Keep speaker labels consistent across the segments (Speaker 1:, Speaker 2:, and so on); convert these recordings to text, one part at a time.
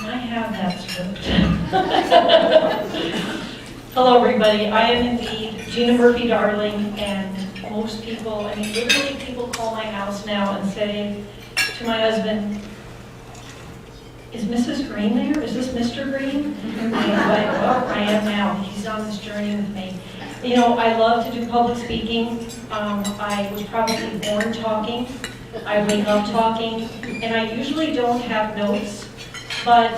Speaker 1: I have that script. Hello, everybody. I am indeed Gina Murphy-Darling, and most people, I mean, literally people call my house now and say to my husband, is Mrs. Green there? Is this Mr. Green? And I'm like, well, I am now. He's on this journey with me. You know, I love to do public speaking. I was probably born talking. I wake up talking, and I usually don't have notes, but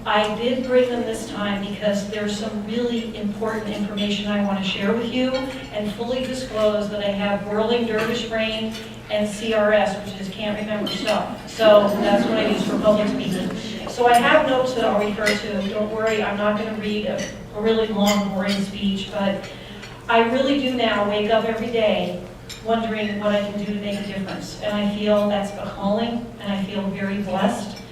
Speaker 1: I did bring them this time because there's some really important information I want to share with you and fully disclose that I have whirling dervish brain and CRS, which is can't remember stuff. So that's what I use for public speaking. So I have notes that I'll refer to. Don't worry, I'm not going to read a really long, boring speech, but I really do now wake up every day wondering what I can do to make a difference. And I feel that's a calling, and I feel very blessed.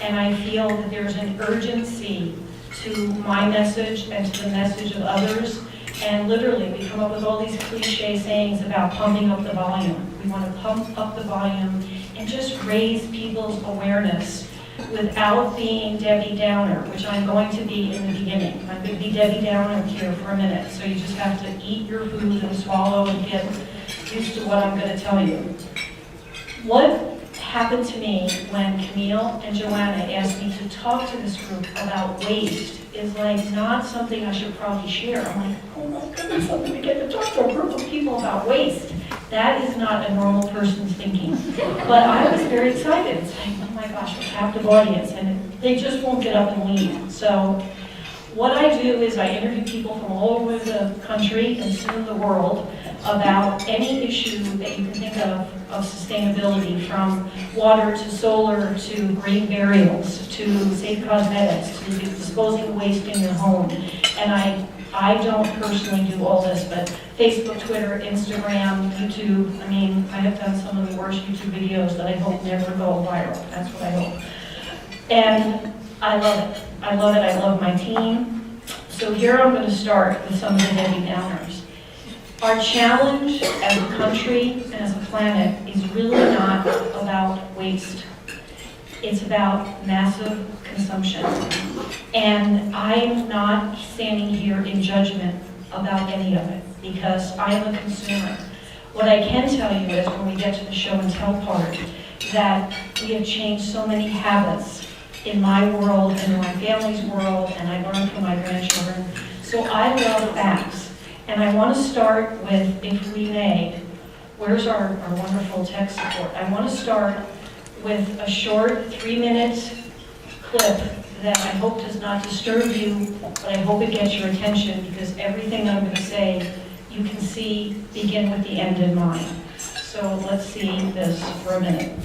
Speaker 1: And I feel that there's an urgency to my message and to the message of others. And literally, we come up with all these cliche sayings about pumping up the volume. We want to pump up the volume and just raise people's awareness without being Debbie Downer, which I'm going to be in the beginning. I'm going to be Debbie Downer here for a minute. So you just have to eat your food and swallow and get used to what I'm going to tell you. What happened to me when Camille and Joanna asked me to talk to this group about waste is like not something I should probably share. I'm like, oh my goodness, I'm going to get to talk to a group of people about waste. That is not a normal person's thinking. But I was very excited. It's like, oh my gosh, a captive audience, and they just won't get up and leave. So what I do is I interview people from all over the country and soon the world about any issue that you can think of sustainability, from water to solar to green burials to safe cosmetics to disposing of waste in your home. And I don't personally do all this, but Facebook, Twitter, Instagram, YouTube, I mean, I have done some of the worst YouTube videos that I hope never go viral. That's what I hope. And I love it. I love it. I love my team. So here I'm going to start with some of the Debbie Downers. Our challenge as a country and as a planet is really not about waste. It's about massive consumption. And I'm not standing here in judgment about any of it because I am a consumer. What I can tell you is when we get to the show and tell part, that we have changed so many habits in my world and in my family's world, and I learned from my grandchildren. So I love facts. And I want to start with, if we may, where's our wonderful tech support? I want to start with a short 3-minute clip that I hope does not disturb you, but I hope it gets your attention because everything I'm going to say, you can see begin with the end in mind. So let's see this for a minute.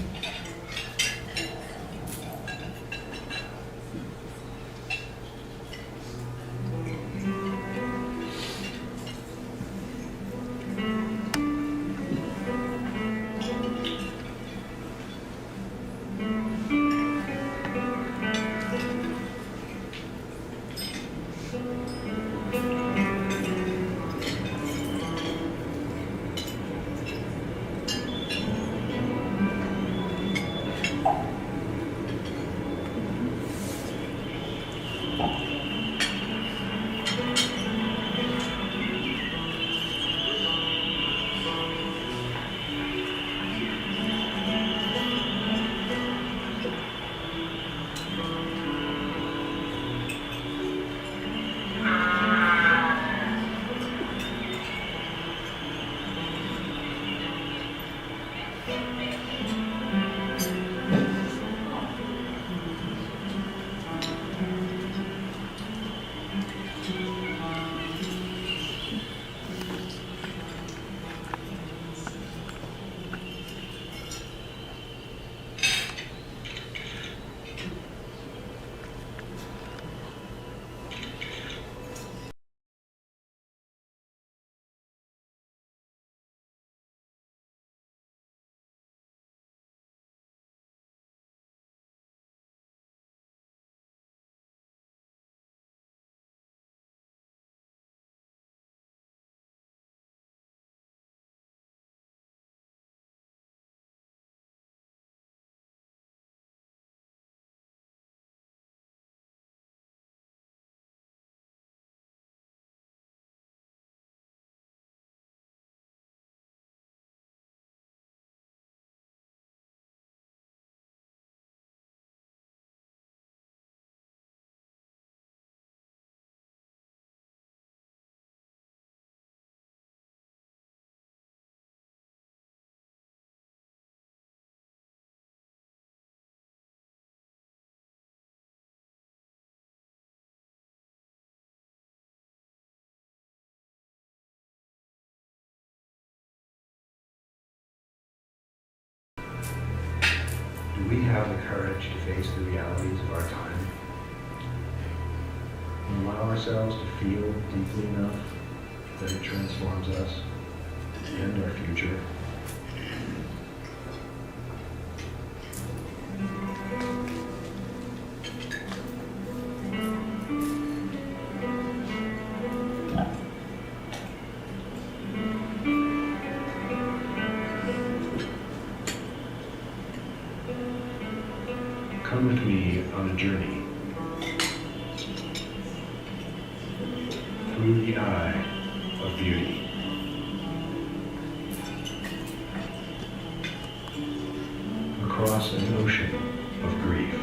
Speaker 2: we have the courage to face the realities of our time and allow ourselves to feel deeply enough that it transforms us and our future? Come with me on a journey through the eye of beauty. Across an ocean of grief.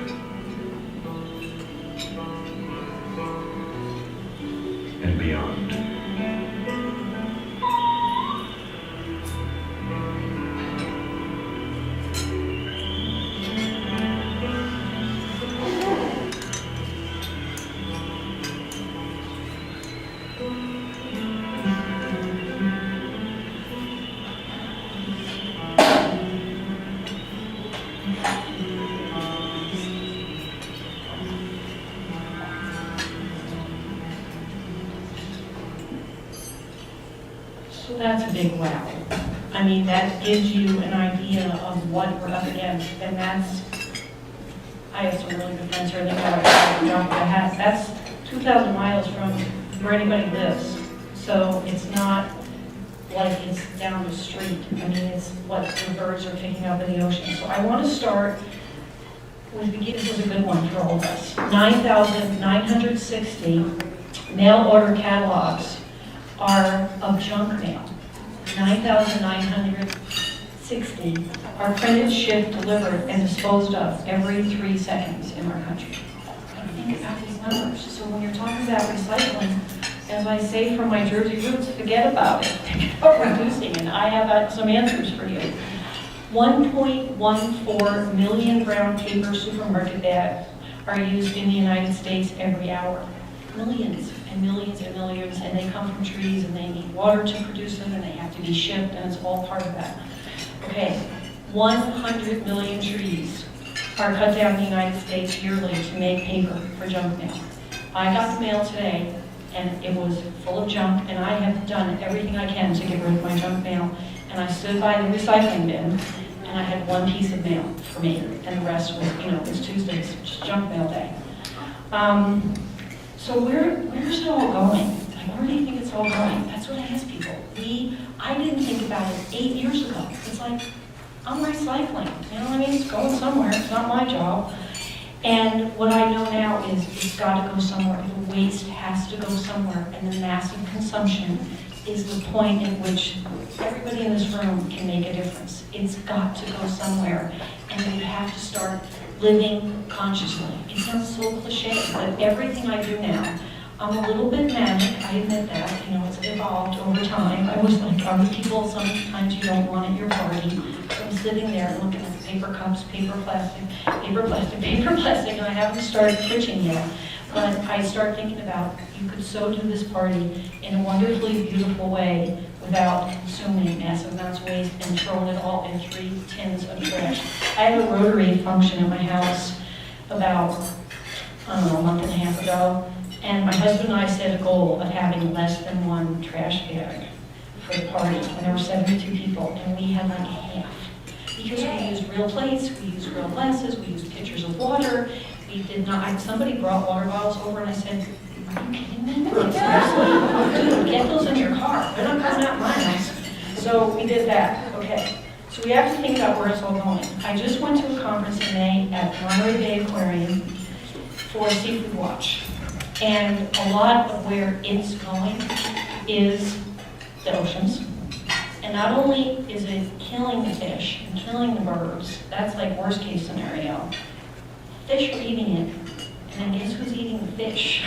Speaker 2: And beyond.
Speaker 1: So that's a big wow. I mean, that gives you an idea of what we're up against, and that's, I have some really good friends here, they know that's 2,000 miles from where anybody lives. So it's not like it's down the street. I mean, it's what the birds are picking up in the ocean. So I want to start with, this was a good one for all of us, 9,960 mail order catalogs are of junk mail. 9,960 are printed, shipped, delivered, and disposed of every 3 seconds in our country. Think about these numbers. So when you're talking about recycling, as I say from my Jersey roots, forget about it. Think about reducing, and I have some answers for you. 1.14 million brown paper supermarket bags are used in the United States every hour. Millions and millions and millions, and they come from trees, and they need water to produce them, and they have to be shipped, and it's all part of that. Okay, 100 million trees are cut down in the United States yearly to make paper for junk mail. I got the mail today, and it was full of junk, and I have done everything I can to get rid of my junk mail, and I stood by the recycling bin, and I had one piece of mail for me, and the rest was, it was Tuesday's junk mail day. So where's it all going? Like, where do you think it's all going? That's what I ask people. I didn't think about it 8 years ago. It's like, I'm recycling. You know what I mean? It's going somewhere. It's not my job. And what I know now is it's got to go somewhere. The waste has to go somewhere. And the massive consumption is the point at which everybody in this room can make a difference. It's got to go somewhere. And we have to start living consciously. It sounds so cliche, but everything I do now, I'm a little bit manic, I admit that, it's evolved over time. I was like other people, sometimes you don't want at your party. So I'm sitting there looking at the paper cups, paper plastic, and I haven't started twitching yet. But I start thinking about, you could so do this party in a wonderfully beautiful way without consuming massive amounts of waste and throwing it all in 3 tins of trash. I have a Rotary function at my house about, a month and a half ago, and my husband and I set a goal of having less than 1 trash bag for the party, and there were 72 people, and we had like half. Because we used real plates, we used real glasses, we used pitchers of water. We did not, somebody brought water bottles over, and I said, are you kidding me? Seriously? Dude, get those in your car. They're not coming out of my house. So we did that. Okay. So we have to think about where it's all going. I just went to a conference in May at Monterey Bay Aquarium for Seafood Watch. And a lot of where it's going is the oceans. And not only is it killing the fish and killing the birds, that's like worst case scenario. Fish are eating it, and then guess who's eating the fish?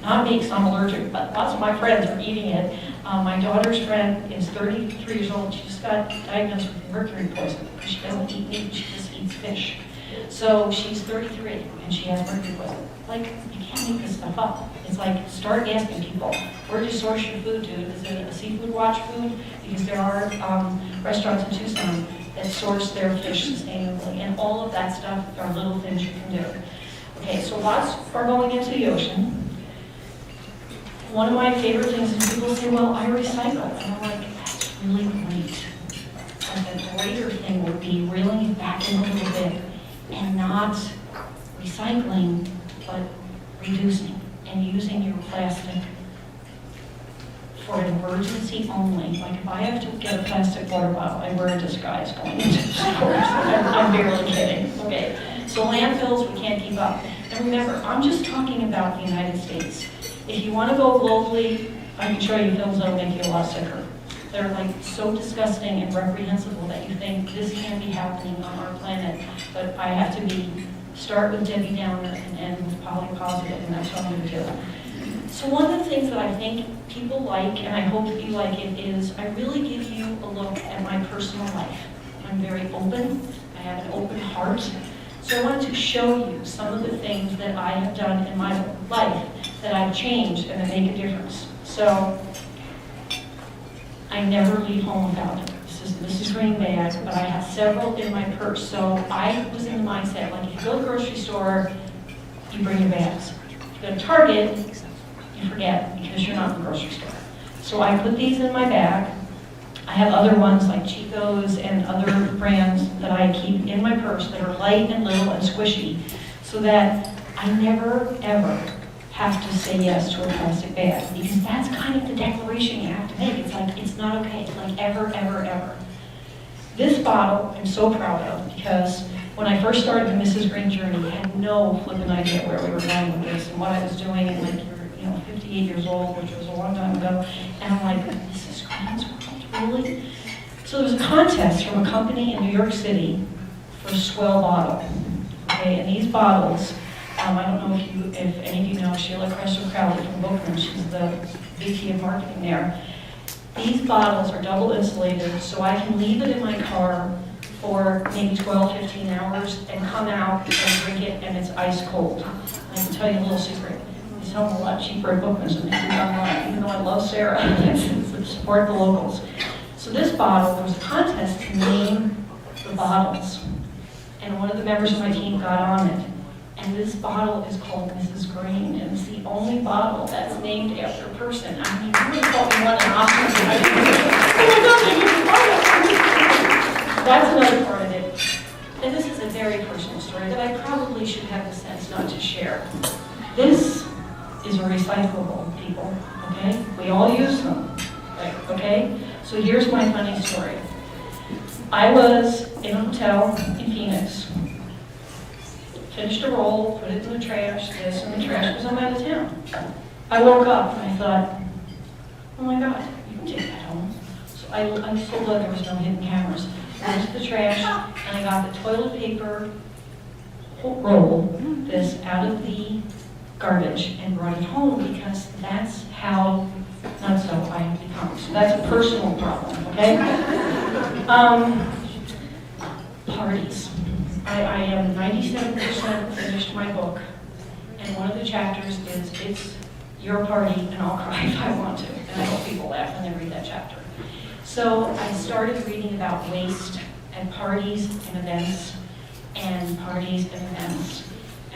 Speaker 1: Not me, because I'm allergic, but lots of my friends are eating it. My daughter's friend is 33 years old. She just got diagnosed with mercury poisoning because she doesn't eat meat, she just eats fish. So she's 33 and she has mercury poisoning. Like, you can't make this stuff up. It's like, start asking people, where do you source your food, dude? Is it a Seafood Watch food? Because there are restaurants in Tucson that source their fish sustainably, and all of that stuff are little things you can do. Okay, so lots are going into the ocean. One of my favorite things is people say, well, I recycle. And I'm like, that's really great. But the greater thing would be reeling it back in a little bit and not recycling, but reducing and using your plastic for an emergency only. Like if I have to get a plastic water bottle, I wear a disguise going into the stores. I'm barely kidding, okay? So landfills, we can't keep up. And remember, I'm just talking about the United States. If you want to go globally, I can show you films that'll make you a lot sicker. They're like so disgusting and reprehensible that you think this can't be happening on our planet. But I have to start with Debbie Downer and end with Polly Positive, and that's what I'm going to do. So one of the things that I think people like, and I hope that you like it, is I really give you a look at my personal life. I'm very open. I have an open heart. So I wanted to show you some of the things that I have done in my life that I've changed and that make a difference. So I never leave home without it. This is green bag, but I have several in my purse. So I was in the mindset, like if you go to the grocery store, you bring your bags. If you go to Target, you forget because you're not in the grocery store. So I put these in my bag. I have other ones like Chico's and other brands that I keep in my purse that are light and little and squishy so that I never, ever have to say yes to a plastic bag, because that's kind of the declaration you have to make. It's like, it's not okay, it's like ever, ever, ever. This bottle I'm so proud of, because when I first started the Mrs. Green journey, I had no flipping idea where we were going with this and what I was doing, and like, you're 58 years old, which was a long time ago, and I'm like, Mrs. Green's World, really? So there was a contest from a company in New York City for a swell bottle, okay, and these bottles, I don't know if any of you know Sheila Cressel-Crowley from Bookman. She's the VP of marketing there. These bottles are double insulated, so I can leave it in my car for maybe 12, 15 hours and come out and drink it, and it's ice cold. I can tell you a little secret. It's home a lot cheaper at Bookman's than they do online, even though I love Sarah. Support the locals. So this bottle, there was a contest to name the bottles, and one of the members of my team got on it. And this bottle is called Mrs. Green, and it's the only bottle that's named after a person. I mean, you would call me one an option. That's another part of it. And this is a very personal story that I probably should have the sense not to share. This is a recyclable, people, okay? We all use them, okay? So here's my funny story. I was in a hotel in Phoenix. Finished a roll, put it in the trash, this in the trash, because I'm out of town. I woke up and I thought, oh my God, you can take that home. So I'm so glad there was no hidden cameras. I went to the trash and I got the toilet paper roll, this out of the garbage and brought it home, because that's how nutso I have become. So that's a personal problem, okay? Parties. I am 97% finished my book, and one of the chapters is it's your party and I'll cry if I want to, and I hope people laugh when they read that chapter. So I started reading about waste at parties and events, and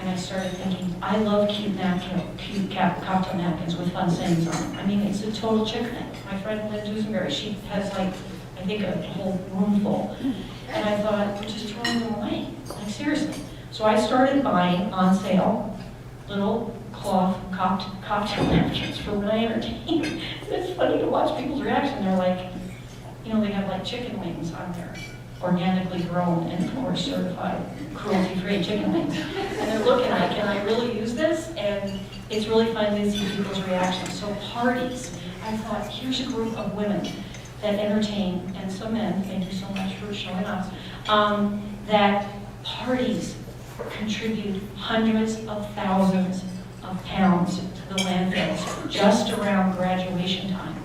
Speaker 1: I started thinking, I love cute cocktail napkins with fun sayings on them. I mean, it's a total chick thing. My friend Lynn Duesenberry, she has like, I think a whole room full. And I thought, we're just throwing them away. Like, seriously. So I started buying on sale little cloth cocktail napkins for when I entertain. It's funny to watch people's reaction. They're like, they have like chicken wings on there, organically grown and of course certified cruelty-free chicken wings. And they're looking at it, can I really use this? And it's really fun to see people's reactions. So parties, I thought, here's a group of women that entertain, and some men, thank you so much for showing us, that parties contribute hundreds of thousands of pounds to the landfills just around graduation time.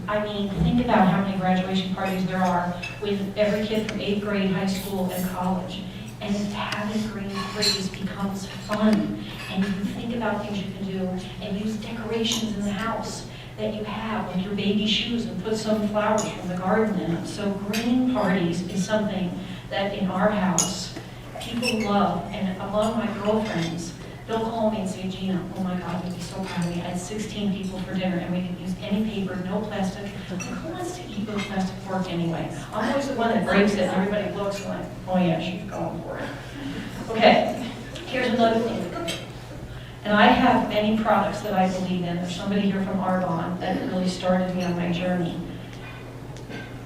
Speaker 1: I mean, think about how many graduation parties there are with every kid from 8th grade, high school, and college. And if having green freeze becomes fun, and you think about things you can do, and use decorations in the house that you have, like your baby shoes, and put some flowers from the garden in them. So green parties is something that in our house, people love, and a lot of my girlfriends, they'll call me and say, Gina, oh my God, you'd be so proud of me. I had 16 people for dinner, and we didn't use any paper, no plastic. Like, who wants to eat with plastic fork anyway? I'm always the one that breaks it, and everybody looks like, oh yeah, she's going for it. Okay, here's another thing. And I have many products that I believe in. There's somebody here from Arbonne that really started me on my journey.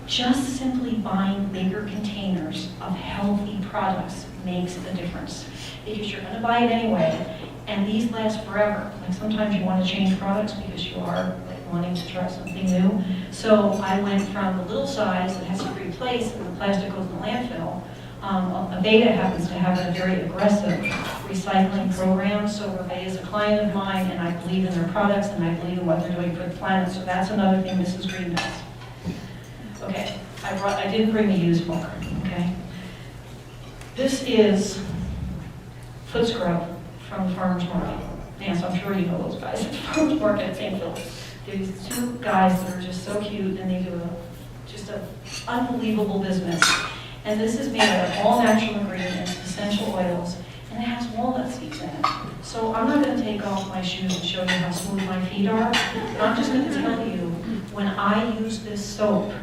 Speaker 1: Just simply buying bigger containers of healthy products makes a difference. Because you're gonna buy it anyway, and these last forever. Like sometimes you wanna change products because you are like wanting to try something new. So I went from the little size that has to be replaced and the plastic goes in the landfill. Aveda happens to have a very aggressive recycling program, so Aveda is a client of mine, and I believe in their products, and I believe in what they're doing for the planet, so that's another thing Mrs. Green does. Okay, I didn't bring the used book, okay? This is foot scrub from the farmer's market. Yes, I'm sure you know those guys at the farmer's market at St. Philip's. These two guys that are just so cute, and they do just an unbelievable business. And this is made out of all natural ingredients, essential oils, and it has walnut seeds in it. So I'm not going to take off my shoes and show you how smooth my feet are, but I'm just going to tell you, when I use this soap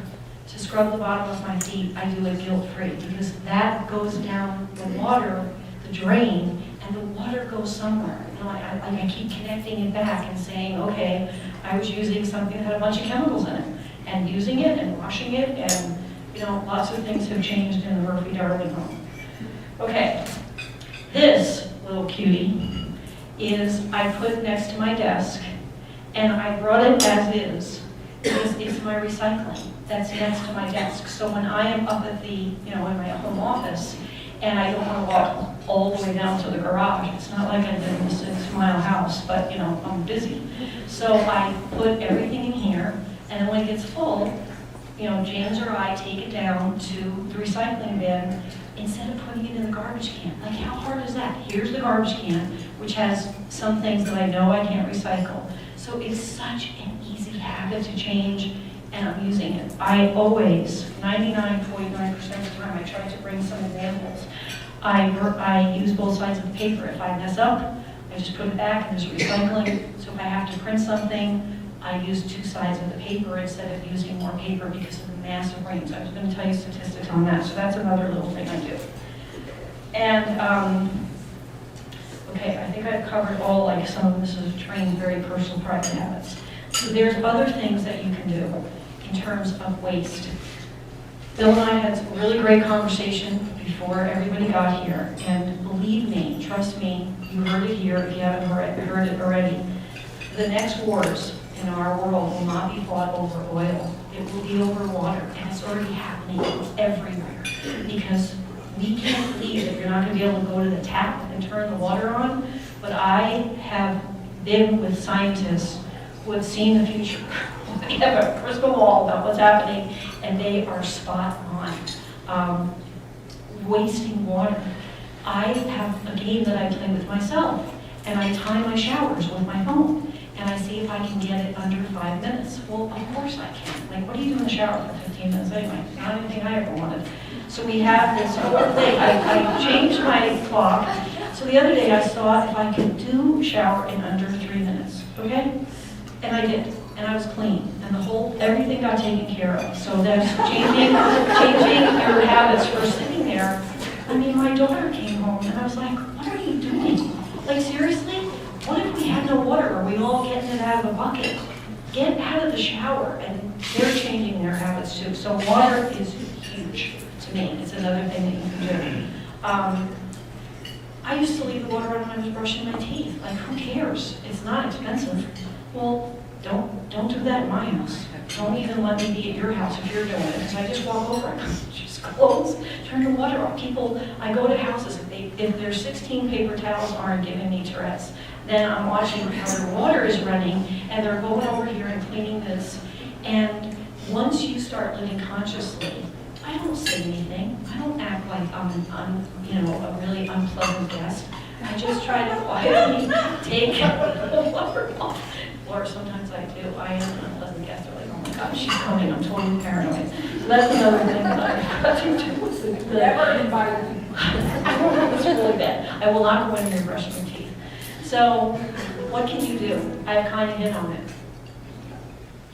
Speaker 1: to scrub the bottom of my feet, I do it guilt-free, because that goes down the water, the drain, and the water goes somewhere. You know, I keep connecting it back and saying, okay, I was using something that had a bunch of chemicals in it, and using it and washing it, and you know, lots of things have changed in the Murphy-Darling home. Okay, this little cutie is I put next to my desk, and I brought it as is because it's my recycling that's next to my desk. So when I am up at the, you know, in my home office, and I don't want to walk all the way down to the garage, it's not like I live in a 6-mile house, but you know, I'm busy. So I put everything in here, and then when it gets full, you know, James or I take it down to the recycling bin instead of putting it in the garbage can. Like, how hard is that? Here's the garbage can, which has some things that I know I can't recycle. So it's such an easy habit to change, and I'm using it. I always, 99.9% of the time, I try to bring some examples. I use both sides of the paper. If I mess up, I just put it back and there's recycling. So if I have to print something, I use 2 sides of the paper instead of using more paper because of the massive rings. I was going to tell you statistics on that, so that's another little thing I do. And, okay, I think I've covered all, like some of this is trained very personal private habits. So there's other things that you can do in terms of waste. Bill and I had a really great conversation before everybody got here, and believe me, trust me, you heard it here if you haven't heard it already. The next wars in our world will not be fought over oil. It will be over water, and it's already happening everywhere. Because we can't believe that you're not going to be able to go to the tap and turn the water on, but I have been with scientists who have seen the future. They have a crystal ball about what's happening, and they are spot on. Wasting water. I have a game that I play with myself, and I time my showers with my phone. And I see if I can get it under 5 minutes. Well, of course I can. Like, what do you do in the shower for 15 minutes anyway? Not anything I ever wanted. So we have this whole thing. I changed my clock. So the other day I saw if I could do shower in under 3 minutes, okay? And I did, and I was clean. And everything got taken care of. So that's changing your habits for sitting there. I mean, my daughter came home and I was like, what are you doing? Like, seriously? What if we had no water? Are we all getting it out of a bucket? Get out of the shower, and they're changing their habits too. So water is huge to me. It's another thing that you can do. I used to leave the water on when I was brushing my teeth. Like, who cares? It's not expensive. Well, don't do that in my house. Don't even let me be at your house if you're doing it, because I just walk over and just close, turn the water off. People, I go to houses, if their 16 paper towels aren't giving me Tourette's, then I'm watching how their water is running, and they're going over here and cleaning this. And once you start living consciously, I don't say anything. I don't act like I'm a really unpleasant guest. I just try to quietly take the water off. Or sometimes I do. I am an unpleasant guest. They're like, oh my God, she's coming. I'm totally paranoid. So that's another thing that I have to do.
Speaker 3: Never invited me.
Speaker 1: It's really bad. I will not go in there brushing your teeth. So what can you do? I've kind of hit on it.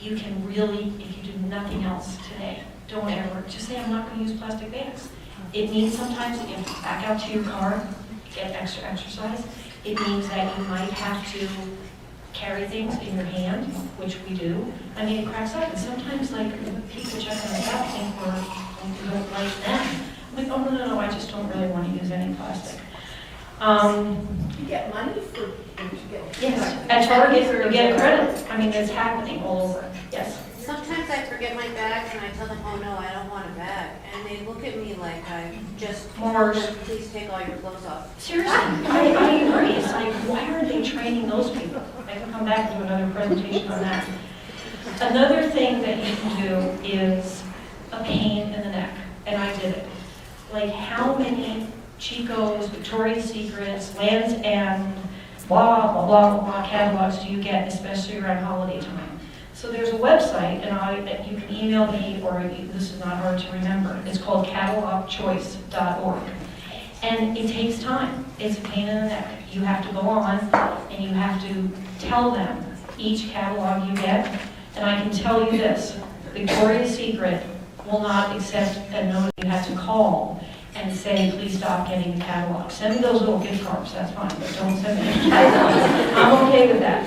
Speaker 1: You can really, if you do nothing else today, don't ever, just say I'm not going to use plastic bags. It means sometimes that you have to back out to your car, get extra exercise. It means that you might have to carry things in your hand, which we do. I mean, it cracks up, and sometimes like people checking us out think we don't like them. I'm like, oh no, I just don't really want to use any plastic.
Speaker 3: You get money for when you get.
Speaker 1: Yes, at Target you get credit. I mean, it's happening all over. Yes.
Speaker 4: Sometimes I forget my bags and I tell them, oh no, I don't want a bag. And they look at me like I just told them, please take all your clothes off.
Speaker 1: Seriously, I agree. It's like, why aren't they training those people? I can come back and do another presentation on that. Another thing that you can do is a pain in the neck, and I did it. Like, how many Chico's, Victoria's Secrets, Land's End, blah, blah, blah, blah catalogs do you get, especially around holiday time? So there's a website, and you can email me, or this is not hard to remember. It's called catalogchoice.org. And it takes time. It's a pain in the neck. You have to go on, and you have to tell them each catalog you get. And I can tell you this, Victoria's Secret will not accept a note. You have to call and say, please stop getting the catalog. Send me those little gift cards, that's fine, but don't send me the catalogs. I'm okay with that.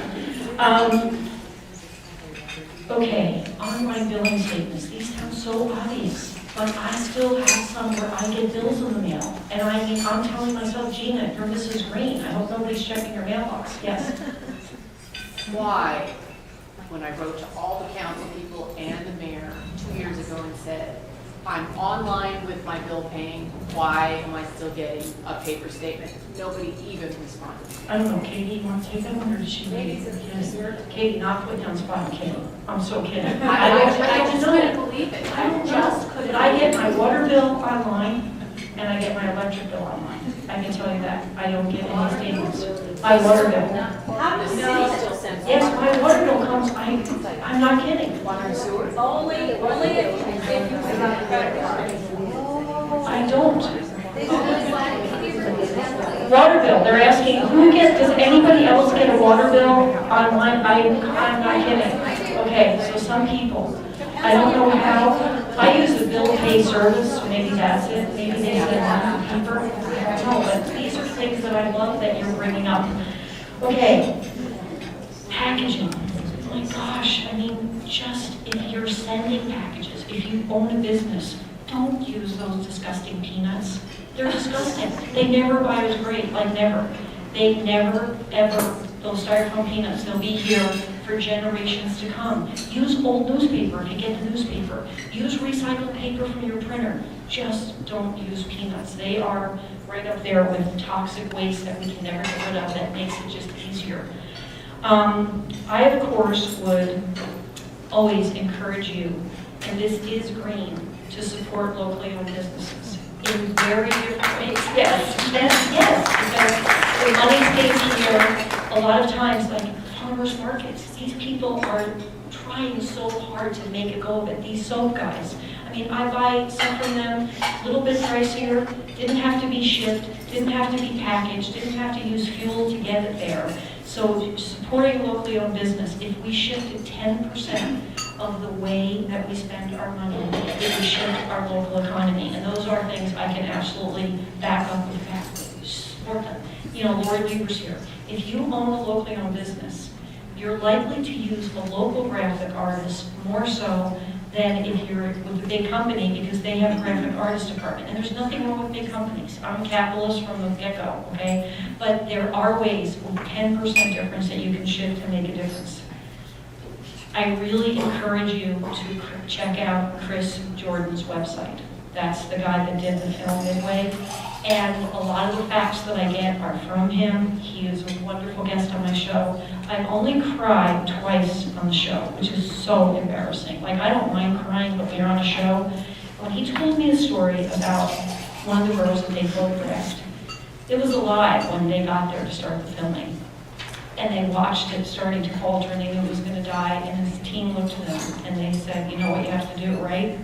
Speaker 1: Okay, online billing statements. These sound so obvious, but I still have some where I get bills in the mail. And I'm telling myself, Gina, you're Mrs. Green. I hope nobody's checking your mailbox. Yes?
Speaker 5: Why, when I wrote to all the council people and the mayor 2 years ago and said, I'm online with my bill paying, why am I still getting a paper statement? Nobody even responded.
Speaker 1: I don't know, Katie, you want to take that one, or did she leave? Yes. Katie, not put down spot, Katie. I'm so kidding.
Speaker 5: I just couldn't believe it. I just couldn't.
Speaker 1: I get my water bill online, and I get my electric bill online. I can tell you that. I don't get any statements. My water bill.
Speaker 4: How does the city still send?
Speaker 1: Yes, my water bill comes, I'm not kidding.
Speaker 3: Water and sewer? Only if you have a credit card.
Speaker 1: I don't. Water bill, they're asking, does anybody else get a water bill online? I'm not kidding. Okay, so some people, I don't know how, I use the bill pay service, maybe that's it, maybe they said on the paper, I don't know, but these are things that I love that you're bringing up. Okay, packaging. Oh my gosh, I mean, just if you're sending packages, if you own a business, don't use those disgusting peanuts. They're disgusting. They never biodegrade, like never. They never, ever, those styrofoam peanuts, they'll be here for generations to come. Use old newspaper if you get the newspaper. Use recycled paper from your printer. Just don't use peanuts. They are right up there with toxic waste that we can never get rid of that makes it just easier. I, of course, would always encourage you, and this is green, to support locally owned businesses in very different ways. Yes, because the money stays here. A lot of times, like farmers markets, these people are trying so hard to make a go of it. These soap guys, I mean, I buy some from them, a little bit pricier, didn't have to be shipped, didn't have to be packaged, didn't have to use fuel to get it there. So supporting locally owned business, if we shifted 10% of the way that we spend our money, it would shift our local economy. And those are things I can absolutely back up with facts. Support them. You know, Lori Weaver's here. If you own a locally owned business, you're likely to use a local graphic artist more so than if you're with a big company, because they have a graphic artist department. And there's nothing wrong with big companies. I'm a capitalist from the get-go, okay? But there are ways with 10% difference that you can shift and make a difference. I really encourage you to check out Chris Jordan's website. That's the guy that did the film Midway. And a lot of the facts that I get are from him. He is a wonderful guest on my show. I've only cried twice on the show, which is so embarrassing. Like, I don't mind crying, but when you're on a show, when he told me a story about one of the girls that they photographed, it was a lie when they got there to start the filming. And they watched it starting to falter and they knew it was gonna die, and his team looked at him and they said, you know what you have to do, right?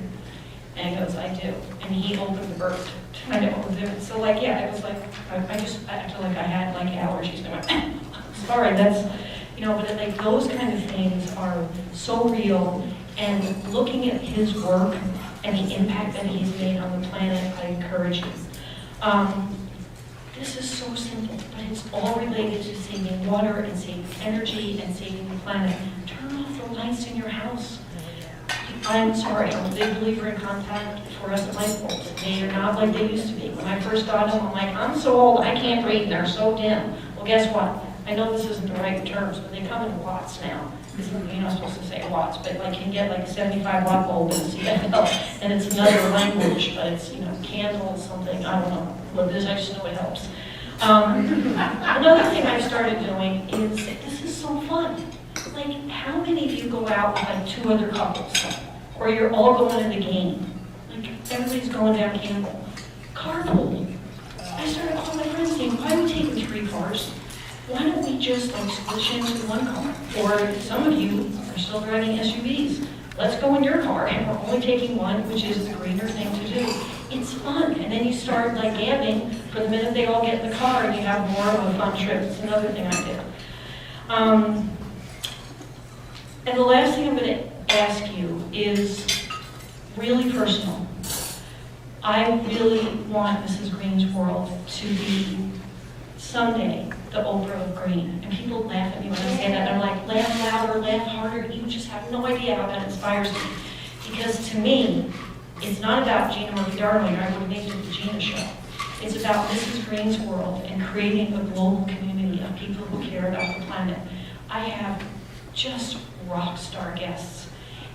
Speaker 1: And he goes, I do. And he opened the bird to find out what was in it. So like, yeah, it was like, I feel like I had like allergies. And I went, sorry, that's, you know, but like those kind of things are so real. And looking at his work and the impact that he's made on the planet, I encourage you. This is so simple, but it's all related to saving water and saving energy and saving the planet. Turn off the lights in your house. I'm sorry, I'm a big believer in contact fluorescent light bulbs. They are not like they used to be. When I first got them, I'm like, I'm so old, I can't read, they're so dim. Well, guess what? I know this isn't the right terms, but they come in watts now. You're not supposed to say watts, but like you can get like a 75 watt bulb in a CFL, and it's another language, but it's, you know, candle something, I don't know what it is, I just know it helps. Another thing I've started doing is, this is so fun. Like, how many of you go out with like 2 other couples? Or you're all going to the game? Like, everybody's going down Campbell. Carpool. I started calling my friends saying, why are we taking 3 cars? Why don't we just like switch into 1 car? Or some of you are still driving SUVs. Let's go in your car and we're only taking 1, which is the greener thing to do. It's fun. And then you start like gabbing for the minute they all get in the car and you have more of a fun trip. It's another thing I did. And the last thing I'm going to ask you is really personal. I really want Mrs. Green's world to be someday the Oprah of Green. And people laugh at me when I say that. I'm like, laugh louder, laugh harder. You just have no idea how that inspires me. Because to me, it's not about Gina Murphy-Darling, or I would have named it the Gina Show. It's about Mrs. Green's world and creating a global community of people who care about the planet. I have just rock star guests,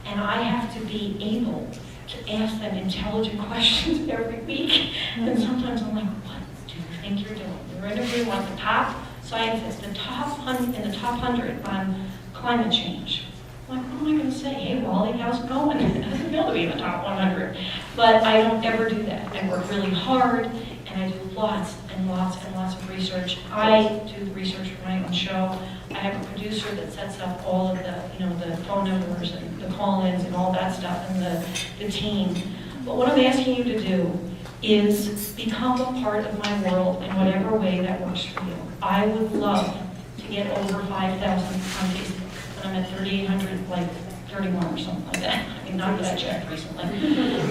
Speaker 1: and I have to be able to ask them intelligent questions every week. And sometimes I'm like, what do you think you're doing? You're interviewing one of the top scientists, in the top 100 on climate change. I'm like, what am I going to say? Hey, Wally, how's it going? It doesn't feel to be in the top 100. But I don't ever do that. I work really hard, and I do lots and lots and lots of research. I do the research for my own show. I have a producer that sets up all of the, you know, the phone numbers and the call-ins and all that stuff, and the team. But what I'm asking you to do is become a part of my world in whatever way that works for you. I would love to get over 5,000 on Facebook, and I'm at 3,800, like 31 or something like that. I mean, not that I checked recently.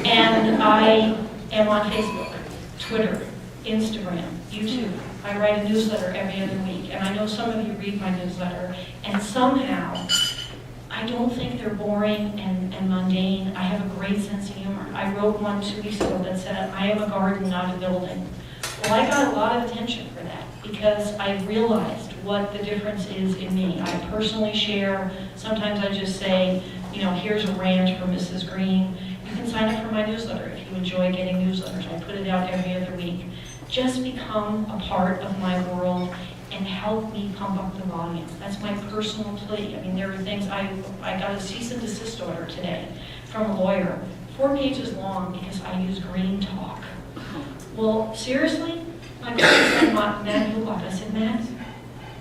Speaker 1: And I am on Facebook, Twitter, Instagram, YouTube. I write a newsletter every other week, and I know some of you read my newsletter, and somehow I don't think they're boring and mundane. I have a great sense of humor. I wrote one 2 weeks ago that said, I am a garden, not a building. Well, I got a lot of attention for that because I realized what the difference is in me. I personally share, sometimes I just say, you know, here's a rant from Mrs. Green. You can sign up for my newsletter if you enjoy getting newsletters. I put it out every other week. Just become a part of my world and help me pump up the volume. That's my personal plea. I mean, there are things, I got a cease and desist order today from a lawyer, 4 pages long because I use green talk. Well, seriously? My friend Matt Hubach, I said, Matt,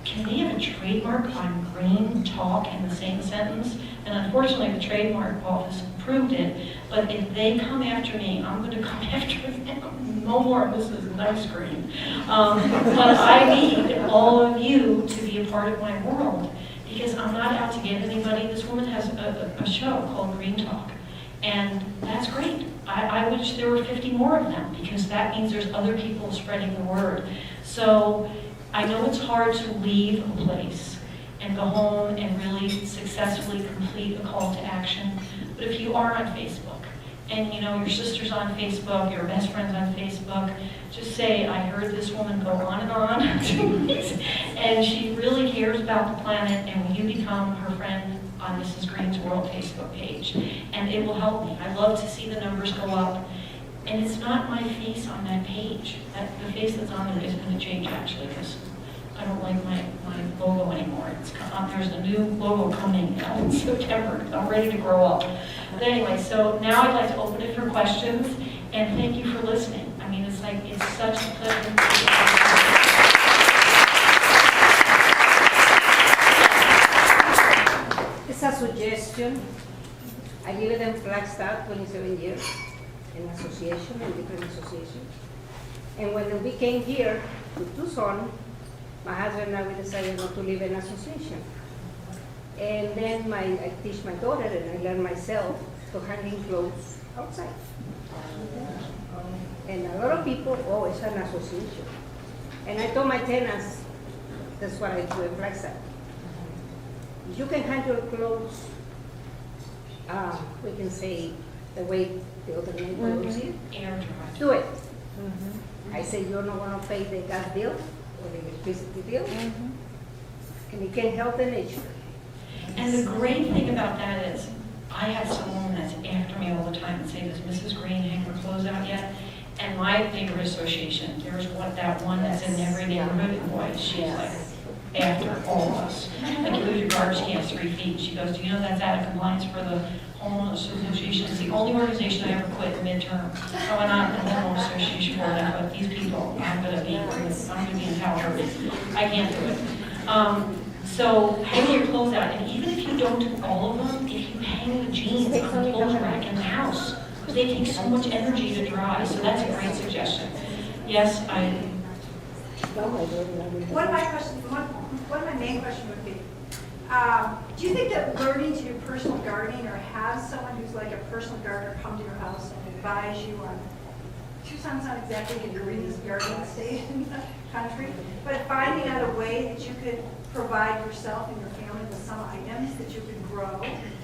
Speaker 1: can they have a trademark on green talk in the same sentence? And unfortunately, the trademark office approved it, but if they come after me, I'm going to come after them. No more Mrs. Nice Green. But I need all of you to be a part of my world because I'm not out to get anybody. This woman has a show called Green Talk, and that's great. I wish there were 50 more of them because that means there's other people spreading the word. So I know it's hard to leave a place and go home and really successfully complete a call to action. But if you are on Facebook, and you know your sister's on Facebook, your best friend's on Facebook, just say, I heard this woman go on and on, and she really cares about the planet, and will you become her friend on Mrs. Green's World Facebook page? And it will help me. I love to see the numbers go up. And it's not my face on that page. The face that's on there is going to change actually, because I don't like my logo anymore. There's a new logo coming out in September. I'm ready to grow up. But anyway, so now I'd like to open it for questions, and thank you for listening. I mean, it's like, it's such a pleasure.
Speaker 6: It's a suggestion. I lived in Flagstaff 27 years in association, in different associations. And when we came here to Tucson, my husband and I, we decided not to live in association. And then I teach my daughter and I learned myself to hanging clothes outside. And a lot of people, oh, it's an association. And I told my tenants, that's what I do in Flagstaff. You can hang your clothes, we can say, the way the other neighbor does it.
Speaker 1: Air dry.
Speaker 6: Do it. I say you're not gonna pay the gas bill or the electricity bill, and it can help the nature.
Speaker 1: And the great thing about that is, I have someone that's after me all the time and say, does Mrs. Green hang her clothes out yet? And my neighborhood association, there's that one that's in every neighborhood, and boy, she's like after all of us. Like, you lose your garbage can, it's 3 feet. She goes, do you know that's out of compliance for the homeowners association? It's the only organization I ever quit midterm. I went on the homeowners association board, I thought, these people, I'm gonna be in power. I can't do it. So hang your clothes out, and even if you don't do all of them, if you hang the jeans on the clothes rack in the house, because they take so much energy to dry, so that's a great suggestion. Yes,
Speaker 7: One of my main questions would be, do you think that learning to do personal gardening, or have someone who's like a personal gardener come to your house and advise you on, Tucson's not exactly the greenest gardening state in the country, but finding out a way that you could provide yourself and your family with some items that you could grow?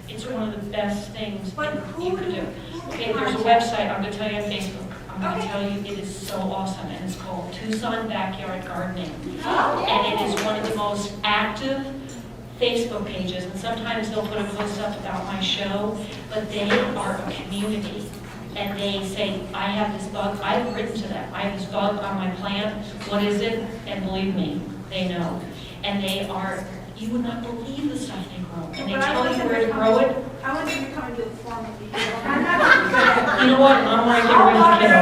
Speaker 1: it's one of the best things
Speaker 7: But
Speaker 1: you could do. Okay, there's a website, I'm gonna tell you on Facebook. I'm gonna
Speaker 7: Okay.
Speaker 1: tell you, it is so awesome, and it's called Tucson Backyard Gardening. And it is one of the most active Facebook pages, and sometimes they'll put a post up about my show, but they are a community. And they say, I have this bug, I've written to them, I have this bug on my plant, what is it? And believe me, they know. And they are, you would not believe the stuff they grow. And they
Speaker 7: But I
Speaker 1: tell
Speaker 7: want
Speaker 1: you
Speaker 7: them
Speaker 1: where to
Speaker 7: to
Speaker 1: grow it.
Speaker 7: I want you to come and do it for me, because I'm not very good at it.
Speaker 1: You know what, I'm right there with the kiddo.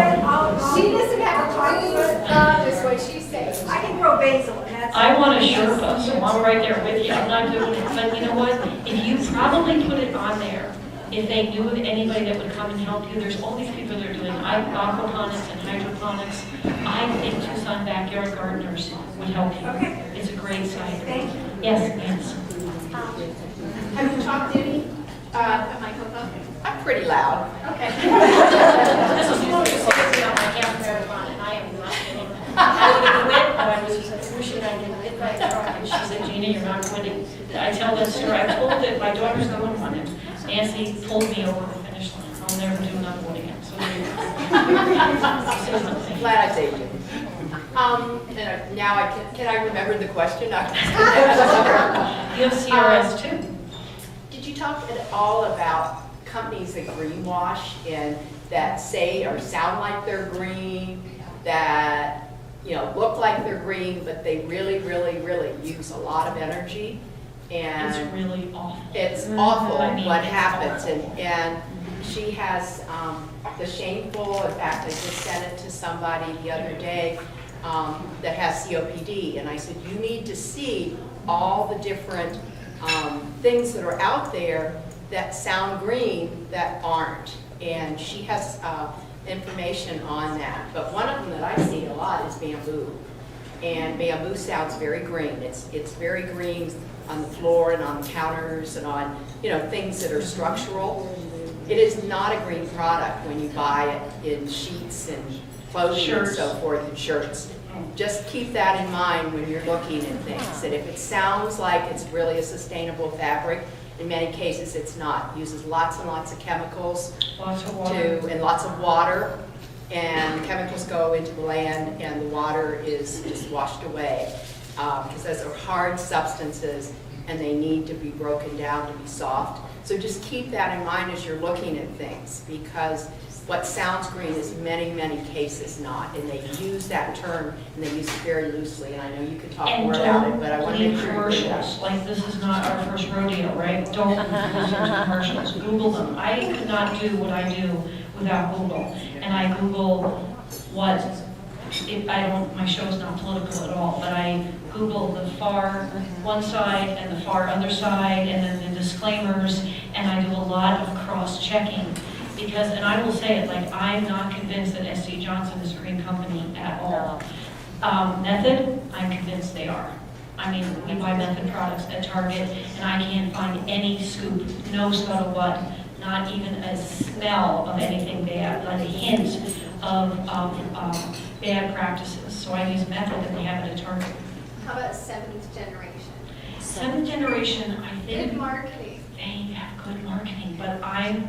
Speaker 3: She doesn't have a clue, that's what she says.
Speaker 7: I can grow basil, and that's.
Speaker 1: I want a Sherpa, so I'm right there with you, I'm not doing it. But you know what, if you probably put it on there, if they knew of anybody that would come and help you, there's all these people that are doing aquaponics and hydroponics. I think Tucson Backyard Gardeners would help you.
Speaker 7: Okay.
Speaker 1: It's a great site.
Speaker 7: Thank you.
Speaker 1: Yes, yes.
Speaker 5: Have you talked to any?
Speaker 7: Put my coat on.
Speaker 5: I'm pretty loud.
Speaker 7: Okay.
Speaker 1: This is one of the things about my half marathon, and I am not kidding. I would have quit, but I was wishing I didn't hit my truck, and she said, Gina, you're not quitting. I tell that story, I told that my daughter's going on it. Nancy pulled me over the finish line. I'll never do another one again, so there you go. Say something.
Speaker 5: Glad I saved you. And now can I remember the question?
Speaker 1: You have CRS too.
Speaker 5: Did you talk at all about companies that greenwash and that say or sound like they're green, that, you know, look like they're green, but they really, really, really use a lot of energy? And
Speaker 1: It's really awful.
Speaker 5: it's awful
Speaker 1: I mean,
Speaker 5: what
Speaker 1: it's
Speaker 5: happens,
Speaker 1: awful.
Speaker 5: and she has the shameful, in fact, I just sent it to somebody the other day that has COPD, and I said, you need to see all the different things that are out there that sound green that aren't, and she has information on that, but one of them that I see a lot is bamboo, and bamboo sounds very green. It's very green on the floor and on counters and on, you know, things that are structural. It is not a green product when you buy it in sheets and clothing and so forth, and shirts. Just keep that in mind when you're looking at things, that if it sounds like it's really a sustainable fabric, in many cases it's not. It uses lots and lots of chemicals
Speaker 1: Lots of water.
Speaker 5: and lots of water, and chemicals go into the land and the water is just washed away, because those are hard substances and they need to be broken down to be soft. So just keep that in mind as you're looking at things, because
Speaker 8: what sounds green is many, many cases not, and they use that term, and they use it very loosely, and I know you could talk
Speaker 1: And
Speaker 8: more about it,
Speaker 1: don't
Speaker 8: but I want to
Speaker 1: believe
Speaker 8: make sure you do that.
Speaker 1: commercials, like this is not our first rodeo, right? Don't listen to commercials, Google them. I could not do what I do without Google. And I Google what, my show's not political at all, but I Google the far one side and the far other side, and then the disclaimers, and I do a lot of cross-checking. Because, and I will say it, like, I'm not convinced that S.C. Johnson is a green company at all. Method, I'm convinced they are. I mean, we buy Method products at Target, and I can't find any scoop, no scuttlebutt, not even a smell of anything bad, not a hint of bad practices. So I use Method, and they have it at Target.
Speaker 3: How about seventh generation?
Speaker 1: Seventh generation, I think
Speaker 3: Good marketing.
Speaker 1: they have good marketing, but I'm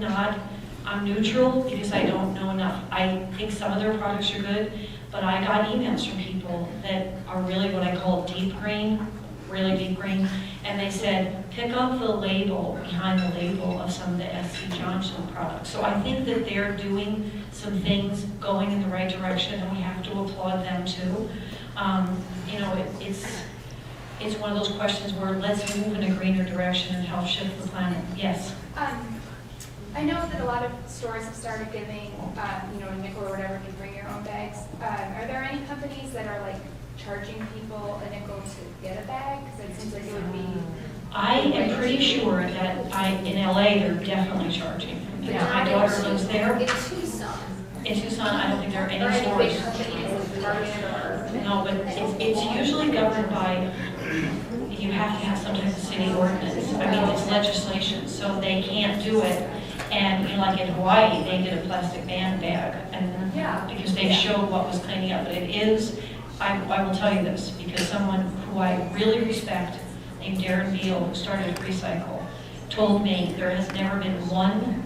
Speaker 1: neutral because I don't know enough. I think some of their products are good, but I got emails from people that are really what I call deep green, really deep green, and they said, pick up the label, behind the label of some of the S.C. Johnson products. So I think that they're doing some things going in the right direction, and we have to applaud them too. You know, it's one of those questions where let's move in a greener direction and help shift the planet. Yes?
Speaker 9: I know that a lot of stores have started giving, a nickel or whatever to bring your own bags. Are there any companies that are like charging people a nickel to get a bag? Because it seems like it would be.
Speaker 1: I am pretty sure that in LA they're definitely charging. Because my daughter lives there.
Speaker 3: In Tucson.
Speaker 1: In Tucson, I don't think there are
Speaker 9: Or
Speaker 1: any
Speaker 9: any big
Speaker 1: stores.
Speaker 9: companies like Target or.
Speaker 1: No, but it's usually governed by, you have to have some type of city ordinance. I mean, it's legislation, so they can't do it. And you know, like in Hawaii, they did a plastic band bag, and because they showed what was cleaning up. But it is, I will tell you this, because someone who I really respect, named Darren Beal, who started Recycle, told me there has never been one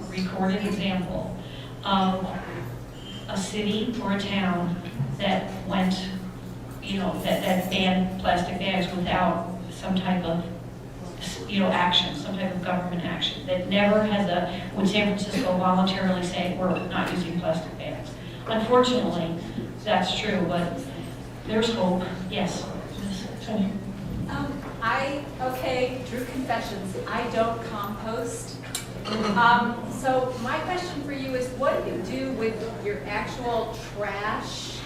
Speaker 1: recorded example of a city or a town that went, that banned plastic bags without some type of action, some type of government action. That never has would San Francisco voluntarily say, we're not using plastic bags. Unfortunately, that's true, but there's hope. Yes.
Speaker 10: True confessions, I don't compost. So my question for you is, what do you do with your actual trash?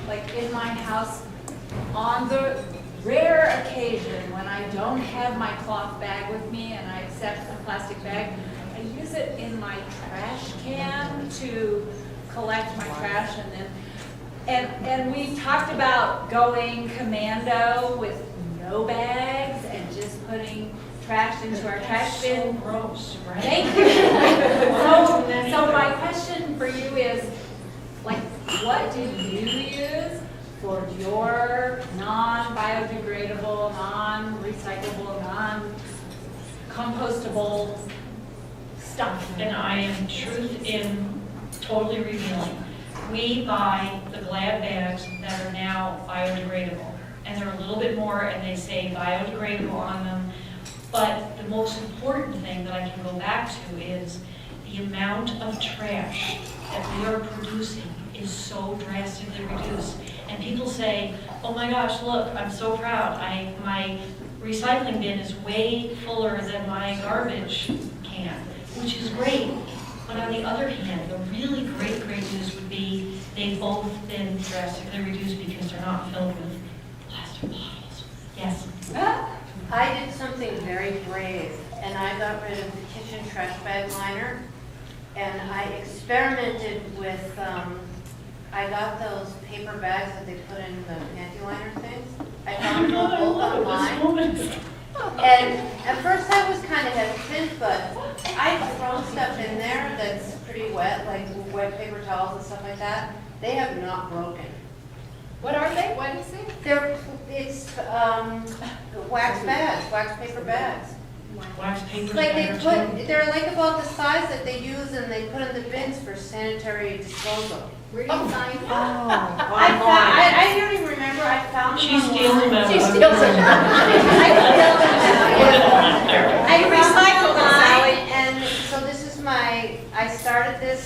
Speaker 10: Like in my house, on the rare occasion when I don't have my cloth bag with me and I accept a plastic bag, I use it in my trash can to collect my trash, and we talked about going commando with no bags and just putting trash into our trash bin.
Speaker 1: So gross, right?
Speaker 10: Thank you. So my question for you is, like, what do you use for your non-biodegradable, non-recyclable, non-compostable stuff?
Speaker 1: And I am truth in totally revealing. We buy the Glad bags that are now biodegradable. And they're a little bit more, and they say biodegradable on them. But the most important thing that I can go back to is the amount of trash that we are producing is so drastically reduced. And people say, oh my gosh, look, I'm so proud. My recycling bin is way fuller than my garbage can, which is great. But on the other hand, the really great news would be they've both been drastically reduced because they're not filled with plastic bottles. Yes?
Speaker 4: I did something very brave, and I got rid of the kitchen trash bag liner, and I experimented with, I got those paper bags that they put in the panty liner things. I found them both online. And at first I was kind of hesitant, but I've thrown stuff in there that's pretty wet, like wet paper towels and stuff like that. They have not broken.
Speaker 9: What are they? What do you say?
Speaker 4: It's wax bags, wax paper bags.
Speaker 1: Wax paper.
Speaker 4: Like they're like about the size that they use and they put in the bins for sanitary disposal.
Speaker 3: Where do you find them?
Speaker 4: I don't even remember, I found them
Speaker 1: She steals them out.
Speaker 4: She steals them. I recycle them, and so this is I started this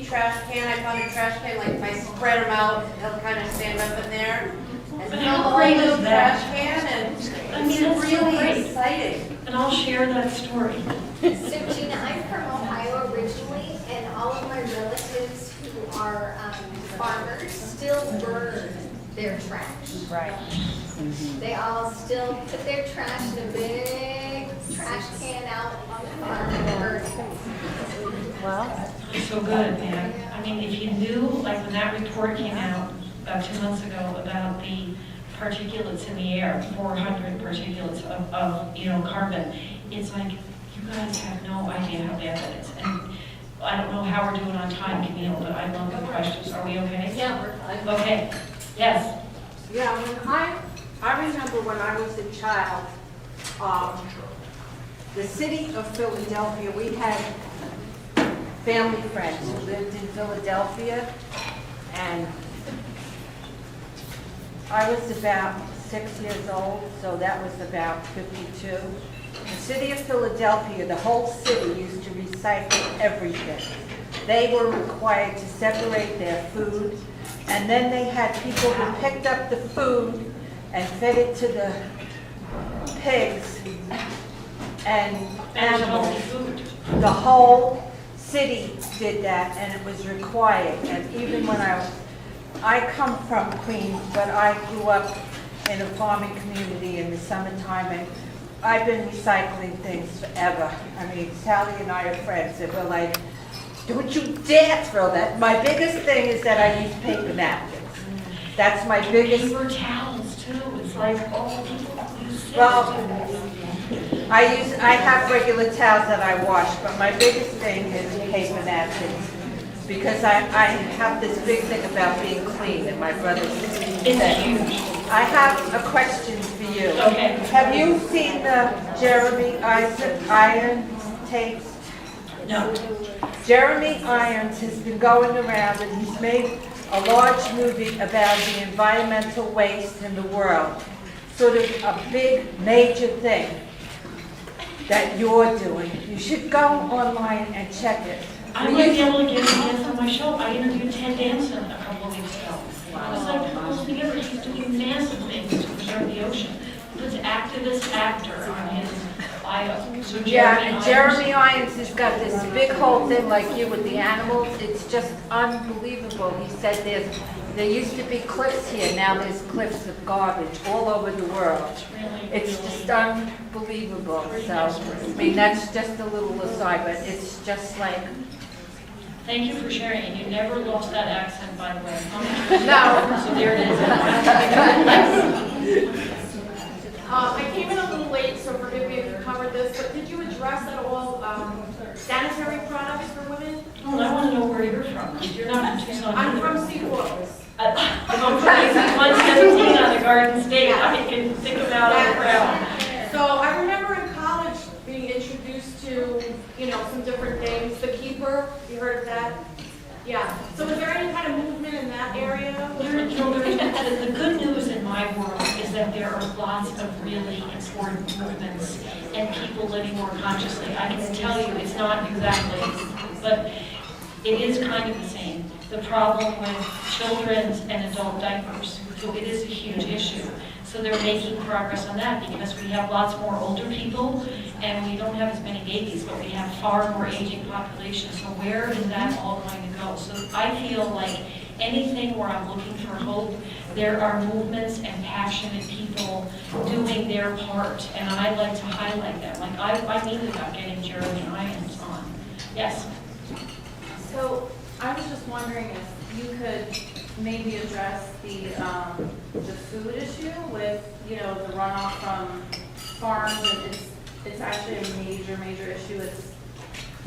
Speaker 4: trash can. I found a trash can, like if I spread them out, they'll kind of stand up in there. And
Speaker 1: But
Speaker 4: fill
Speaker 1: how
Speaker 4: the whole
Speaker 1: great is
Speaker 4: little
Speaker 1: that?
Speaker 4: trash can, and
Speaker 1: I mean,
Speaker 4: it's
Speaker 1: that's so
Speaker 4: really
Speaker 1: great.
Speaker 4: exciting.
Speaker 1: And I'll share that story.
Speaker 3: So Gina, I'm from Ohio originally, and all of my relatives who are farmers still burn their trash.
Speaker 8: Right.
Speaker 3: They all still put their trash in a big trash can out on the farm and burn it.
Speaker 8: Well,
Speaker 1: It's so good, man. I mean, if you knew, like when that report came out about 2 months ago about the particulates in the air, 400 particulates of carbon, it's like, you guys have no idea how bad that is. And I don't know how we're doing on time, Camille, but I love the questions. Are we okay?
Speaker 10: Yeah, we're fine.
Speaker 1: Okay. Yes.
Speaker 11: Yeah, I remember when I was a child, the city of Philadelphia, we had family friends who lived in Philadelphia, and I was about 6 years old, so that was about 52. The city of Philadelphia, the whole city used to recycle everything. They were required to separate their food, and then they had people who picked up the food and fed it to the pigs and animals.
Speaker 1: Healthy food.
Speaker 11: The whole city did that, and it was required. And even when I come from Queens, but I grew up in a farming community in the summertime, and I've been recycling things forever. I mean, Sally and I are friends, and we're like, don't you dare throw that. My biggest thing is that I use paper napkins. That's my biggest.
Speaker 1: Paper towels too. It's like, oh, people use
Speaker 11: Well, I have regular towels that I wash, but my biggest thing is paper napkins. Because I have this big thing about being clean, and my brother's
Speaker 1: It's huge.
Speaker 11: I have a question for you.
Speaker 1: Okay.
Speaker 11: Have you seen the Jeremy Irons tapes?
Speaker 1: No.
Speaker 11: Jeremy Irons has been going around, and he's made a large movie about the environmental waste in the world. Sort of a big, major thing that you're doing. You should go online and check it.
Speaker 1: I might be able to get a guest on my show. I interviewed Ted Danson a couple of weeks ago. I was like, pulls together, he's doing massive things to preserve the ocean. He puts activist actor on his bio. So
Speaker 11: Yeah, and Jeremy Irons has got this big whole thing like you with the animals. It's just unbelievable. He said there used to be cliffs here, now there's cliffs of garbage all over the world. It's just unbelievable. So, I mean, that's just a little aside, but it's just like,
Speaker 1: Thank you for sharing, and you never lost that accent, by the way.
Speaker 11: no.
Speaker 1: So there it is.
Speaker 10: I came in a little late, so forgive me if you covered this, but did you address at all sanitary products for women?
Speaker 1: Well, I want to know where you're from. You're not from Tucson
Speaker 10: I'm
Speaker 1: either.
Speaker 10: from Sequoia.
Speaker 1: I'm from 117 on the Garden State. I can think about it around.
Speaker 10: So I remember in college being introduced to, some different things. The Keeper, you heard of that? Yeah. So is there any kind of movement in that area?
Speaker 1: The good news in my world is that there are lots of really important movements and people living more consciously. I can tell you it's not exactly, but it is kind of the same. The problem with children's and adult diapers, so it is a huge issue. So they're making progress on that because we have lots more older people and we don't have as many babies, but we have far more aging population. So where is that all going to go? So I feel like anything where I'm looking for hope, there are movements and passionate people doing their part, and I like to highlight that. Like I mean about getting Jeremy Irons on. Yes?
Speaker 12: So I was just wondering if you could maybe address the food issue with, the runoff from farms, and it's actually a major issue. It's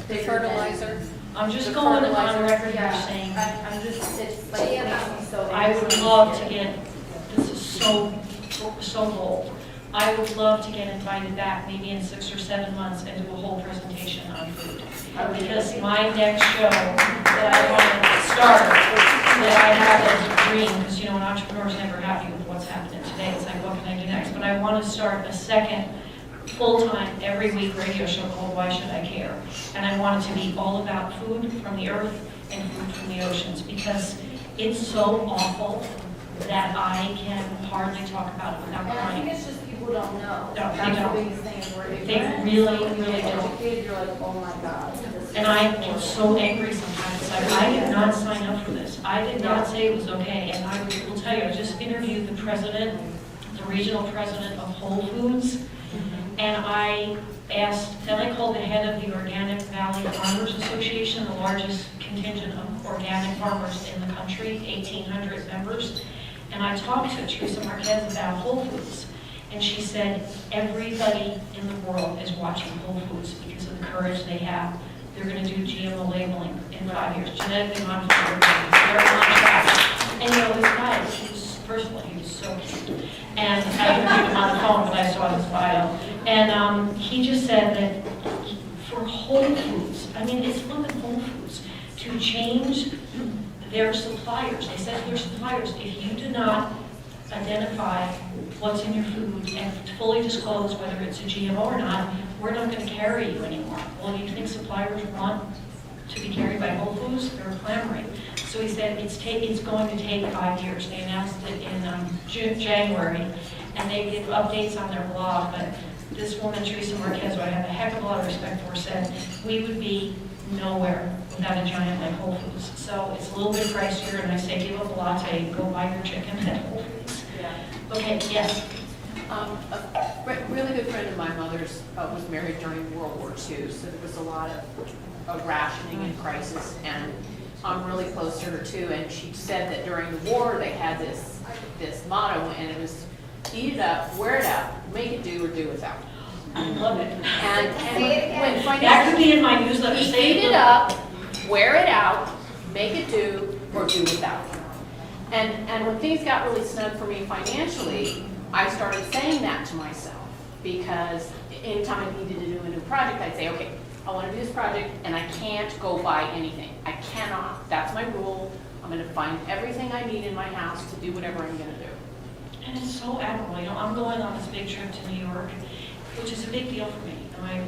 Speaker 5: The fertilizer.
Speaker 1: I'm just
Speaker 12: The
Speaker 1: going on
Speaker 12: fertilizer,
Speaker 1: record here
Speaker 12: yeah.
Speaker 1: saying,
Speaker 12: It's like, it makes me so
Speaker 1: I would
Speaker 12: angry.
Speaker 1: love to get, this is so bold. I would love to get invited back maybe in 6 or 7 months and do a whole presentation on food. Because my next show that I want to start, that I have as a dream, because an entrepreneur's never happy with what's happening today. It's like, what can I do next? But I want to start a second full-time, every week radio show called Why Should I Care? And I want it to be all about food from the earth and food from the oceans, because it's so awful that I can hardly talk about it without
Speaker 12: And I think
Speaker 1: crying.
Speaker 12: it's just people don't know.
Speaker 1: No, they
Speaker 12: That's
Speaker 1: don't.
Speaker 12: the biggest thing, is we're
Speaker 1: They
Speaker 12: ignorant.
Speaker 1: really,
Speaker 12: So when you
Speaker 1: really
Speaker 12: get
Speaker 1: don't.
Speaker 12: educated, you're like, oh my God. this
Speaker 1: And
Speaker 12: is
Speaker 1: I
Speaker 12: horrible.
Speaker 1: get so angry sometimes. It's like, I did not sign up for this. I did not say it was okay. And I will tell you, I just interviewed the president, the regional president of Whole Foods. And I asked, then I called the head of the Organic Valley Farmers Association, the largest contingent of organic farmers in the country, 1,800 members. And I talked to Teresa Marquez about Whole Foods. And she said, everybody in the world is watching Whole Foods because of the courage they have. They're going to do GMO labeling in 5 years, genetically modified organisms. They're on track. And you know, this guy, he was, first of all, he was so cute. And I interviewed him on the phone, but I saw his bio. And he just said that for Whole Foods, I mean, it's look at Whole Foods, to change their suppliers. They said to their suppliers, if you do not identify what's in your food and fully disclose whether it's a GMO or not, we're not going to carry you anymore. Well, do you think suppliers want to be carried by Whole Foods? They're clamoring. So he said it's going to take 5 years. They announced it in January, and they give updates on their blog. But this woman, Teresa Marquez, who I have a heck of a lot of respect for, said we would be nowhere without a giant like Whole Foods. So it's a little bit pricier, and I say give up a latte, go buy your chicken at Whole Foods. Okay, yes.
Speaker 5: A really good friend of my mother's was married during World War II, so there was a lot of rationing and crisis, and I'm really close to her too, and she said that during the war they had this motto, and it was eat it up, wear it out, make it do or do without.
Speaker 1: I love it.
Speaker 5: And when
Speaker 1: That could be in my newsletter.
Speaker 5: eat it up, wear it out, make it do or do without. And when things got really snug for me financially, I started saying that to myself, because anytime I needed to do a new project, I'd say, okay, I want to do this project and I can't go buy anything. I cannot. That's my rule. I'm going to find everything I need in my house to do whatever I'm going to do.
Speaker 1: And it's so admirable. You know, I'm going on this big trip to New York, which is a big deal for me.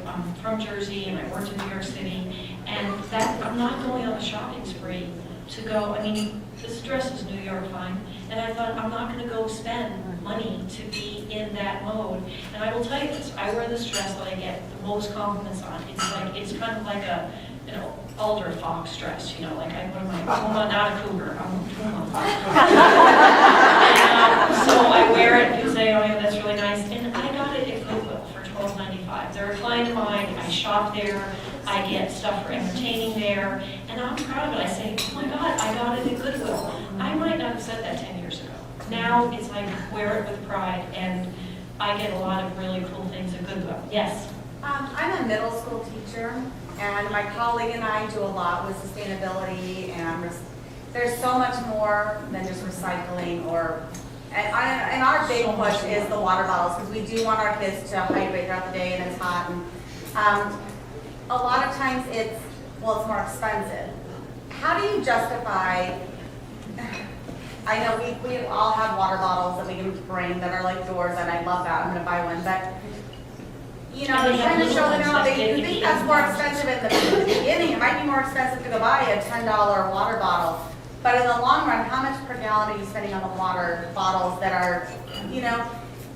Speaker 1: I'm from Jersey and I worked in New York City, and that I'm not going on a shopping spree to go. I mean, this dress is New York fine, and I thought I'm not going to go spend money to be in that mode. And I will tell you this: I wear this dress that I get the most compliments on. It's kind of like a, you know, alder fox dress. You know, like what am I? Puma, not a cougar. I'm a Puma. And, so I wear it. People say, "Oh yeah, that's really nice." And I got it at Goodwill for $12.95. They're a client of mine. I shop there. I get stuff for entertaining there, and I'm proud of it. I say, oh my God, I got it at Goodwill. I might not have said that 10 years ago. Now it's like, wear it with pride, and I get a lot of really cool things at Goodwill. Yes?
Speaker 13: I'm a middle school teacher, and my colleague and I do a lot with sustainability, and there's so much more than just recycling and our big push is the water bottles, because we do want our kids to hydrate throughout the day and it's hot. And a lot of times it's more expensive. How do you justify, I know we all have water bottles that we can bring that are like yours, and I love that, I'm gonna buy one, but you know, they're trying to show them out that you think that's more expensive in the beginning. It might be more expensive to go buy a $10 water bottle, but in the long run, how much per gallon are you spending on the water bottles that are, you know,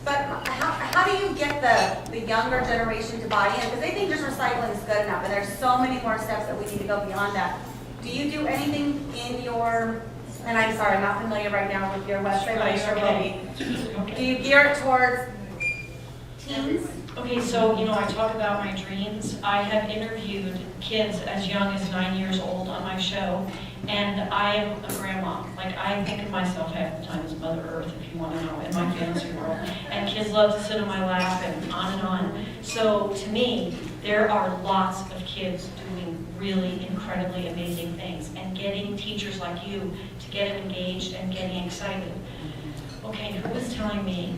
Speaker 13: but how do you get the younger generation to buy in? Because they think just recycling is good enough, and there's so many more steps that we need to go beyond that. Do you do anything in your, and I'm sorry, I'm not familiar right now with your website, but I sure will be. Do you gear it towards teens?
Speaker 1: Okay, so, you know, I talk about my dreams. I have interviewed kids as young as 9 years old on my show, and I am a grandma. Like, I think of myself half the time as Mother Earth, if you want to know, in my fantasy world. And kids love to sit on my lap and on and on. So, to me, there are lots of kids doing really incredibly amazing things, and getting teachers like you to get them engaged and getting excited. Okay, who was telling me,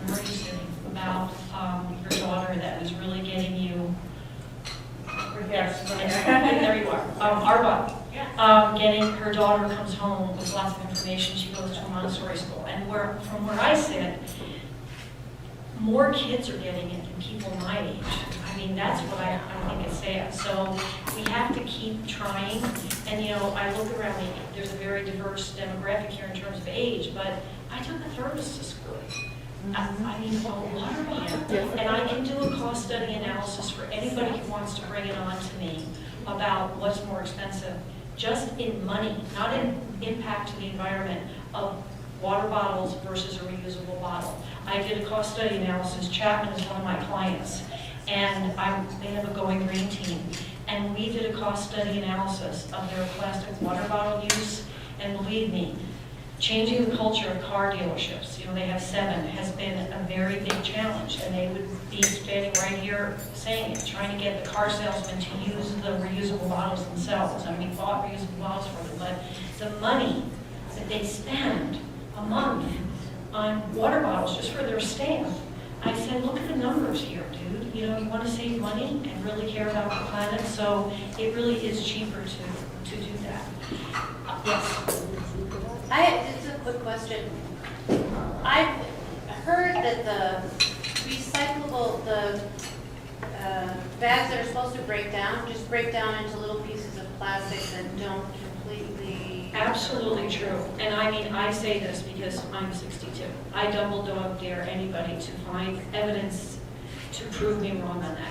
Speaker 1: where are you sitting, about your daughter that was really getting you, yes, there you are, Arba, getting her daughter comes home with lots of information. She goes to a Montessori school, and from where I sit, more kids are getting it than people my age. I I mean, that's what I think is sad. So we have to keep trying. And, you know, I look around, there's a very diverse demographic here in terms of age, but I took a thermos to school. I mean, a water bottle. And I can do a cost study analysis for anybody who wants to bring it on to me about what's more expensive, just in money, not in impact to the environment, of water bottles versus a reusable bottle. I did a cost study analysis. Chapman is one of my clients, and they have a Going Green team. And we did a cost study analysis of their plastic water bottle use, and believe me, changing the culture of car dealerships, you know, they have 7, has been a very big challenge, and they would be standing right here saying it, trying to get the car salesmen to use the reusable bottles themselves. And we bought reusable bottles for them, but the money that they spend a month on water bottles just for their staff, I said, look at the numbers here, dude. You know, you want to save money and really care about the planet, so it really is cheaper to do that. Yes?
Speaker 4: Just a quick question. I've heard that the recyclable, the bags that are supposed to break down, just break down into little pieces of plastic that don't completely...
Speaker 1: Absolutely true. And I mean, I say this because I'm 62. I double dog dare anybody to find evidence to prove me wrong on that.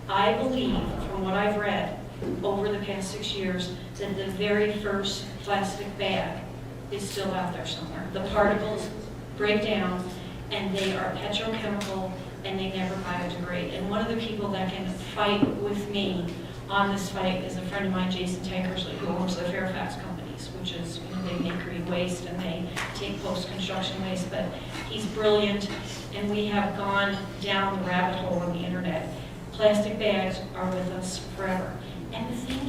Speaker 1: I believe, from what I've read over the past 6 years, that the very first plastic bag is still out there somewhere. The particles break down, and they are petrochemical, and they never biodegrade. And one of the people that can fight with me on this fight is a friend of mine, Jason Tankersley, who owns the Fairfax Companies, which is, you know, they make green waste and they take post-construction waste, but he's brilliant, and we have gone down the rabbit hole on the internet. Plastic bags are with us forever. And the thing